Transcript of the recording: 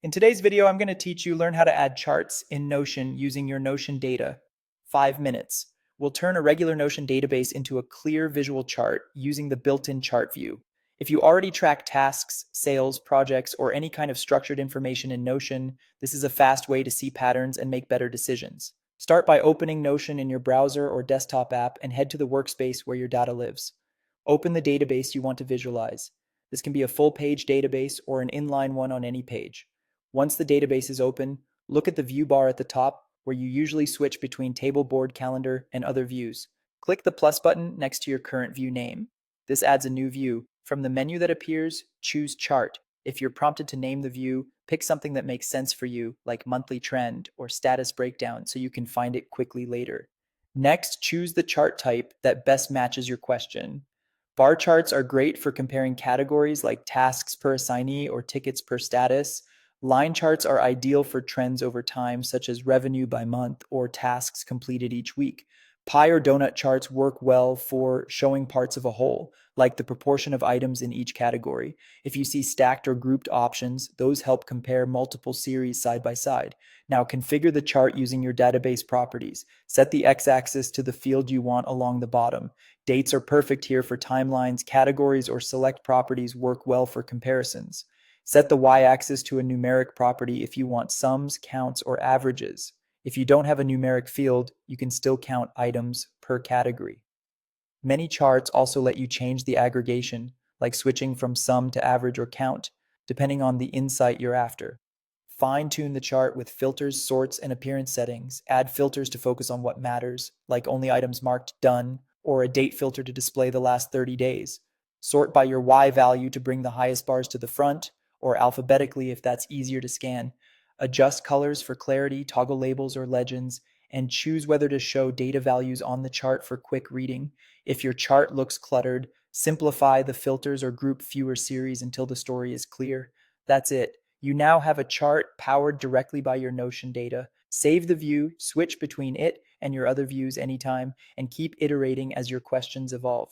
In today's video, I'm going to teach you learn how to add charts in Notion using your Notion data. 5 minutes. We'll turn a regular Notion database into a clear visual chart using the built-in chart view. If you already track tasks, sales, projects, or any kind of structured information in Notion, this is a fast way to see patterns and make better decisions. Start by opening Notion in your browser or desktop app and head to the workspace where your data lives. Open the database you want to visualize. This can be a full-page database or an inline one on any page. Once the database is open, look at the view bar at the top where you usually switch between table, board, calendar, and other views. Click the plus button next to your current view name. This adds a new view. From the menu that appears, choose Chart. If you're prompted to name the view, pick something that makes sense for you, like monthly trend or status breakdown, so you can find it quickly later. Next, choose the chart type that best matches your question. Bar charts are great for comparing categories like tasks per assignee or tickets per status. Line charts are ideal for trends over time, such as revenue by month or tasks completed each week. Pie or donut charts work well for showing parts of a whole, like the proportion of items in each category. If you see stacked or grouped options, those help compare multiple series side by side. Now configure the chart using your database properties. Set the x-axis to the field you want along the bottom. Dates are perfect here for timelines, categories, or select properties work well for comparisons. Set the y-axis to a numeric property if you want sums, counts, or averages. If you don't have a numeric field, you can still count items per category. Many charts also let you change the aggregation, like switching from sum to average or count, depending on the insight you're after. Fine-tune the chart with filters, sorts, and appearance settings. Add filters to focus on what matters, like only items marked done, or a date filter to display the last 30 days. Sort by your Y value to bring the highest bars to the front, or alphabetically if that's easier to scan. Adjust colors for clarity, toggle labels or legends, and choose whether to show data values on the chart for quick reading. If your chart looks cluttered, simplify the filters or group fewer series until the story is clear. That's it. You now have a chart powered directly by your Notion data. Save the view, switch between it and your other views anytime, and keep iterating as your questions evolve.